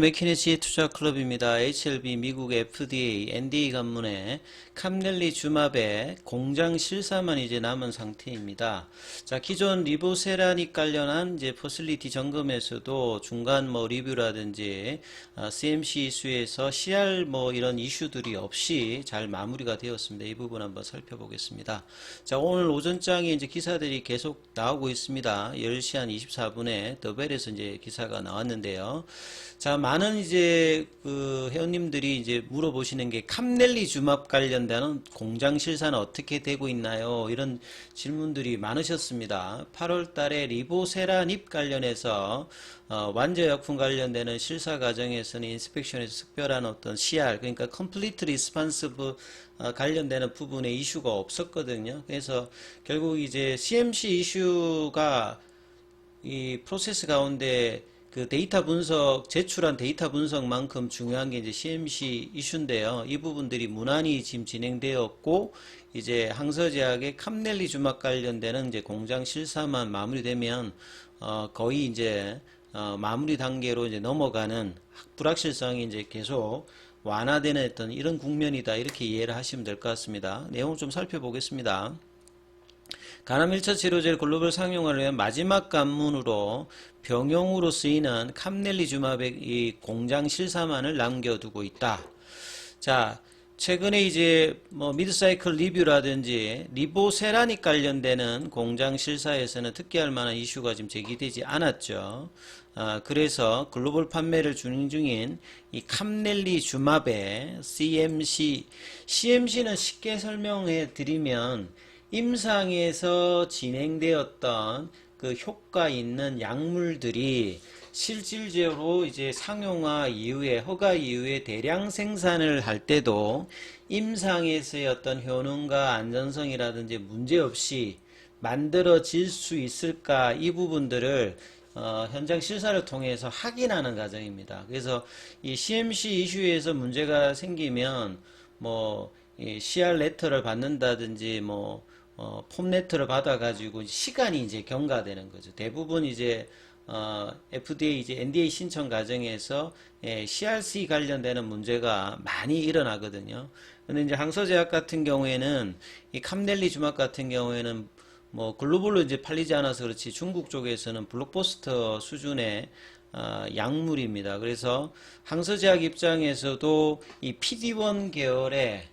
맥키네치 투자클럽입니다. HLB 미국 FDA NDA 관문에 캄넬리주맙의 공장 실사만 이제 남은 상태입니다. 자, 기존 리보세라닉 관련한 이제 퍼실리티 점검에서도 중간 리뷰라든지 CMC 이슈에서 CR 이런 이슈들이 없이 잘 마무리가 되었습니다. 이 부분 한번 살펴보겠습니다. 자, 오늘 오전장에 이제 기사들이 계속 나오고 있습니다. 10시 한 24분에 더벨에서 이제 기사가 나왔는데요. 자, 많은 이제 회원님들이 이제 물어보시는 게 캄넬리주맙 관련되는 공장 실사는 어떻게 되고 있나요? 이런 질문들이 많으셨습니다. 8월 달에 리보세라닙 관련해서 완저약품 관련되는 실사 과정에서는 인스펙션에서 특별한 어떤 CR, 그러니까 Complete Responsive 관련되는 부분에 이슈가 없었거든요. 그래서 결국 이제 CMC 이슈가 이 프로세스 가운데 그 데이터 분석, 제출한 데이터 분석만큼 중요한 게 이제 CMC 이슈인데요. 이 부분들이 무난히 지금 진행되었고, 이제 항서제약의 캄넬리주맙 관련되는 이제 공장 실사만 마무리되면, 거의 이제, 마무리 단계로 이제 넘어가는 불확실성이 이제 계속 완화되는 어떤 이런 국면이다. 이렇게 이해를 하시면 될 것 같습니다. 내용을 좀 살펴보겠습니다. 간암 1차 치료제를 글로벌 상용화를 위한 마지막 관문으로 병용으로 쓰이는 캄넬리주맙의 이 공장 실사만을 남겨두고 있다. 자, 최근에 이제 미드사이클 리뷰라든지 리보세라닉 관련되는 공장 실사에서는 특기할 만한 이슈가 지금 제기되지 않았죠. 그래서 글로벌 판매를 진행 중인 이 캄넬리주맙의 CMC는 쉽게 설명해 드리면 임상에서 진행되었던 그 효과 있는 약물들이 실질적으로 이제 상용화 이후에 허가 이후에 대량 생산을 할 때도 임상에서의 어떤 효능과 안전성이라든지 문제없이 만들어질 수 있을까, 이 부분들을 현장 실사를 통해서 확인하는 과정입니다. 그래서 이 CMC 이슈에서 문제가 생기면 이 CR 레터를 받는다든지 폼 레터를 받아가지고 시간이 이제 경과되는 거죠. 대부분 이제 FDA 이제 NDA 신청 과정에서 CRC 관련되는 문제가 많이 일어나거든요. 근데 이제 항서제약 같은 경우에는 이 캄넬리주맙 같은 경우에는 글로벌로 이제 팔리지 않아서 그렇지 중국 쪽에서는 블록버스터 수준의 약물입니다. 그래서 항서제약 입장에서도 이 PD-1 계열의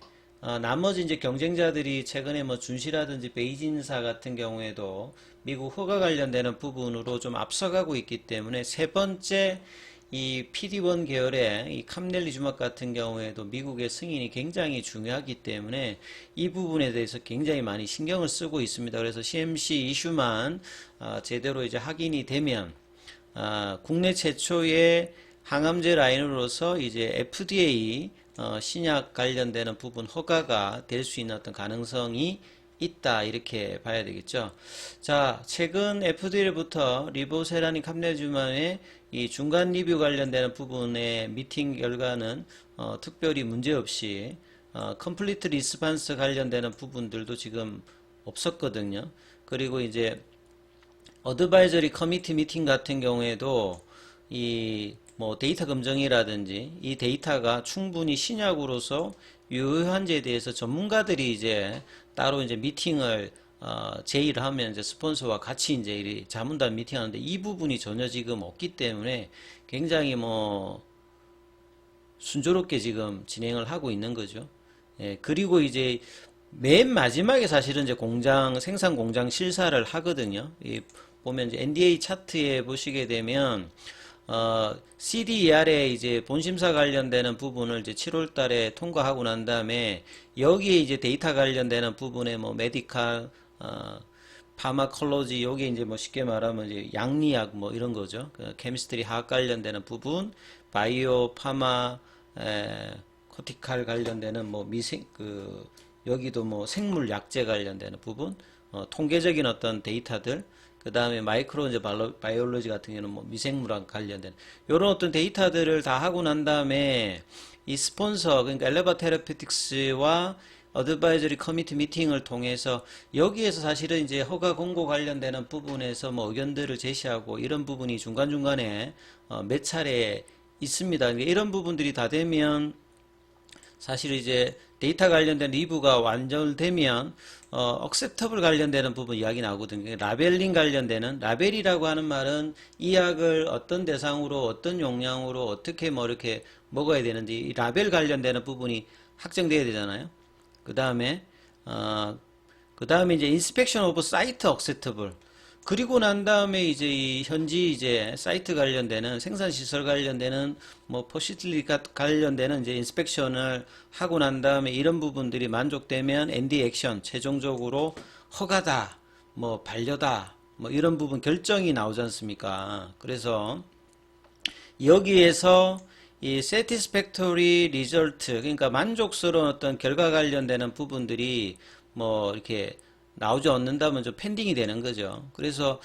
나머지 이제 경쟁자들이 최근에 준시라든지 베이진사 같은 경우에도 미국 허가 관련되는 부분으로 좀 앞서가고 있기 때문에 세 번째 이 PD-1 계열의 이 캄넬리주맙 같은 경우에도 미국의 승인이 굉장히 중요하기 때문에 이 부분에 대해서 굉장히 많이 신경을 쓰고 있습니다. 그래서 CMC 이슈만 제대로 이제 확인이 되면 국내 최초의 항암제 라인으로서 이제 FDA 신약 관련되는 부분 허가가 될 수 있는 어떤 가능성이 있다, 이렇게 봐야 되겠죠. 자, 최근 FDA로부터 리보세라닌 캄넬리주맙의 이 중간 리뷰 관련되는 부분의 미팅 결과는 특별히 문제없이 컴플리트 리스판스 관련되는 부분들도 지금 없었거든요. 그리고 이제 어드바이저리 커미티 미팅 같은 경우에도 이 데이터 검증이라든지 이 데이터가 충분히 신약으로서 유효한지에 대해서 전문가들이 이제 따로 이제 미팅을 제의를 하면 이제 스폰서와 같이 이제 자문단 미팅하는데 이 부분이 전혀 지금 없기 때문에 굉장히 순조롭게 지금 진행을 하고 있는 거죠. 예, 그리고 이제 맨 마지막에 사실은 이제 생산 공장 실사를 하거든요. 보면 이제 NDA 차트에 보시게 되면 CDER에 이제 본심사 관련되는 부분을 이제 7월 달에 통과하고 난 다음에 여기에 이제 데이터 관련되는 부분에 메디칼, 파마콜로지, 여기에 이제 쉽게 말하면 이제 양리학 이런 거죠. 케미스트리 화학 관련되는 부분, 바이오, 파마, 코티칼 관련되는 여기도 생물 약제 관련되는 부분, 통계적인 어떤 데이터들, 그 다음에 마이크로 이제 바이올로지 같은 경우는 미생물학 관련된 이런 어떤 데이터들을 다 하고 난 다음에 이 스폰서, 그러니까 엘레바 테라피틱스와 어드바이저리 커미티 미팅을 통해서 여기에서 사실은 이제 허가 공고 관련되는 부분에서 의견들을 제시하고 이런 부분이 중간중간에 몇 차례 있습니다. 그러니까 이런 부분들이 다 되면 사실 이제 데이터 관련된 리뷰가 완전되면 acceptable 관련되는 부분 이야기 나오거든요. 라벨링 관련되는 라벨이라고 하는 말은 이 약을 어떤 대상으로 어떤 용량으로 어떻게 뭐 이렇게 먹어야 되는지 이 라벨 관련되는 부분이 확정돼야 되잖아요. 그 다음에 이제 inspection of site acceptable. 그리고 난 다음에 이제 이 현지 이제 사이트 관련되는 생산 시설 관련되는 뭐 포시틀리 관련되는 이제 인스펙션을 하고 난 다음에 이런 부분들이 만족되면 ND 액션 최종적으로 허가다 뭐 반려다 뭐 이런 부분 결정이 나오지 않습니까? 그래서 여기에서 이 satisfactory result 그러니까 만족스러운 어떤 결과 관련되는 부분들이 뭐 이렇게 나오지 않는다면 좀 펜딩이 되는 거죠. 그래서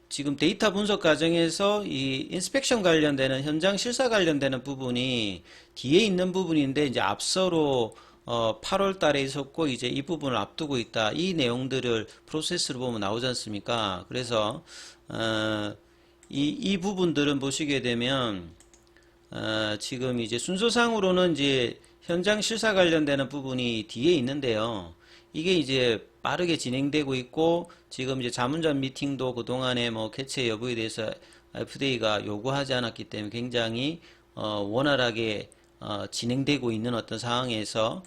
지금 데이터 분석 과정에서 이 인스펙션 관련되는 현장 실사 관련되는 부분이 뒤에 있는 부분인데 이제 앞서로 8월 달에 있었고 이제 이 부분을 앞두고 있다. 이 내용들을 프로세스로 보면 나오지 않습니까? 그래서 이 부분들은 보시게 되면 지금 이제 순서상으로는 이제 현장 실사 관련되는 부분이 뒤에 있는데요. 이게 이제 빠르게 진행되고 있고 지금 이제 자문전 미팅도 그동안에 뭐 개최 여부에 대해서 FDA가 요구하지 않았기 때문에 굉장히 원활하게 진행되고 있는 어떤 상황에서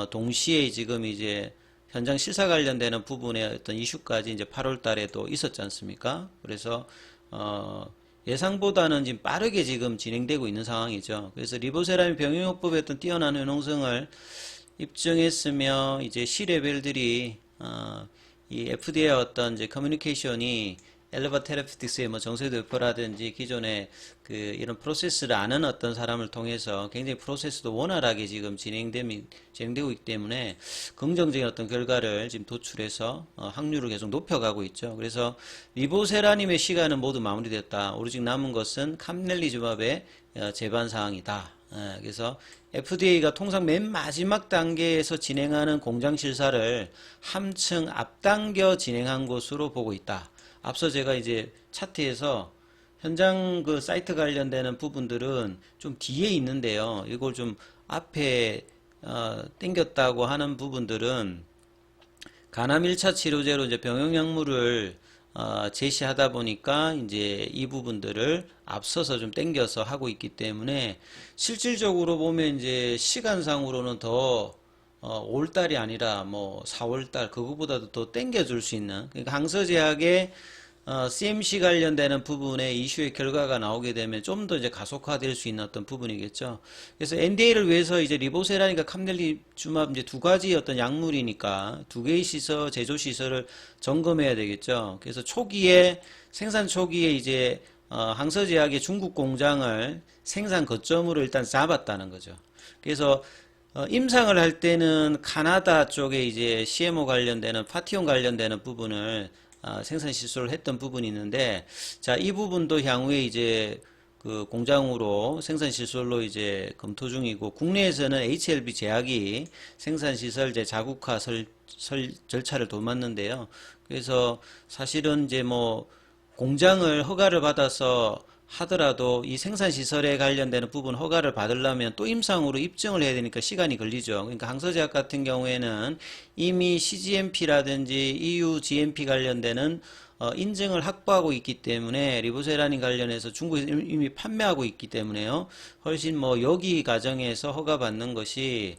동시에 지금 이제 현장 실사 관련되는 부분의 어떤 이슈까지 이제 8월 달에도 있었지 않습니까? 그래서 예상보다는 지금 빠르게 지금 진행되고 있는 상황이죠. 그래서 리보세라믹 병용요법의 어떤 뛰어난 효능성을 입증했으며 이제 C레벨들이 이 FDA의 어떤 이제 커뮤니케이션이 엘레바 테라피틱스의 뭐 정세도 유포라든지 기존의 그 이런 프로세스를 아는 어떤 사람을 통해서 굉장히 프로세스도 원활하게 지금 진행되고 있기 때문에 긍정적인 어떤 결과를 지금 도출해서 확률을 계속 높여가고 있죠. 그래서 리보세라님의 시간은 모두 마무리됐다. 오로지 남은 것은 캄넬리즈맙의 재반 사항이다. 그래서 FDA가 통상 맨 마지막 단계에서 진행하는 공장 실사를 한층 앞당겨 진행한 것으로 보고 있다. 앞서 제가 이제 차트에서 현장 그 사이트 관련되는 부분들은 좀 뒤에 있는데요. 이걸 좀 앞에 당겼다고 하는 부분들은 간암 1차 치료제로 이제 병용약물을 제시하다 보니까 이제 이 부분들을 앞서서 좀 당겨서 하고 있기 때문에 실질적으로 보면 이제 시간상으로는 더 5월달이 아니라 뭐 4월달 그거보다도 더 당겨줄 수 있는 그러니까 항서제약의 CMC 관련되는 부분의 이슈의 결과가 나오게 되면 좀 더 이제 가속화될 수 있는 어떤 부분이겠죠. 그래서 NDA를 위해서 이제 리보세라니까 캄넬리주맙 이제 두 가지 어떤 약물이니까 두 개의 시설, 제조 시설을 점검해야 되겠죠. 그래서 초기에 생산 초기에 이제 항서제약의 중국 공장을 생산 거점으로 일단 잡았다는 거죠. 그래서 임상을 할 때는 카나다 쪽에 이제 CMO 관련되는 파티온 관련되는 부분을 생산 시설을 했던 부분이 있는데, 자, 이 부분도 향후에 이제 그 공장으로 생산 시설로 이제 검토 중이고, 국내에서는 HLB 제약이 생산 시설 이제 자국화 절차를 도맡는데요. 그래서 사실은 이제 뭐 공장을 허가를 받아서 하더라도 이 생산시설에 관련되는 부분 허가를 받으려면 또 임상으로 입증을 해야 되니까 시간이 걸리죠. 그러니까 항서제약 같은 경우에는 이미 CGMP라든지 EU GMP 관련되는 인증을 확보하고 있기 때문에 리보세라닌 관련해서 중국에서 이미 판매하고 있기 때문에요. 훨씬 뭐 여기 과정에서 허가받는 것이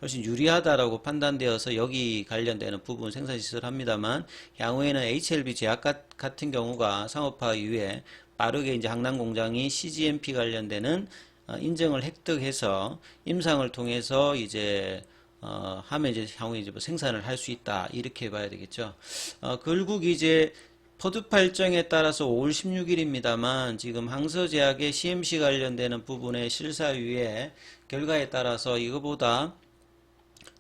훨씬 유리하다라고 판단되어서 여기 관련되는 부분 생산시설 합니다만 향후에는 HLB 제약 같은 경우가 상업화 이후에 빠르게 이제 항남 공장이 CGMP 관련되는 인증을 획득해서 임상을 통해서 이제 하면 이제 향후에 이제 뭐 생산을 할 수 있다 이렇게 봐야 되겠죠. 결국 이제 퍼드파 일정에 따라서 5월 16일입니다만 지금 항서제약의 CMC 관련되는 부분의 실사위의 결과에 따라서 이거보다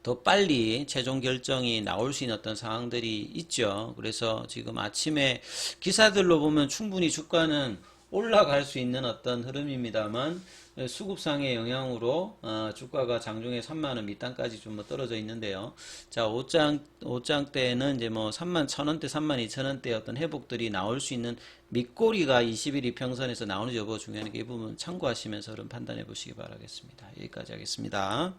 더 빨리 최종 결정이 나올 수 있는 어떤 상황들이 있죠. 그래서 지금 아침에 기사들로 보면 충분히 주가는 올라갈 수 있는 어떤 흐름입니다만 수급상의 영향으로 주가가 장중에 3만원 밑단까지 좀 뭐 떨어져 있는데요. 자, 옷장 때는 이제 뭐 3만 1,000원대, 3만 2천원대 어떤 회복들이 나올 수 있는 밑꼬리가 21 이평선에서 나오는 여부 중요하니까 이 부분 참고하시면서 흐름 판단해 보시기 바라겠습니다. 여기까지 하겠습니다.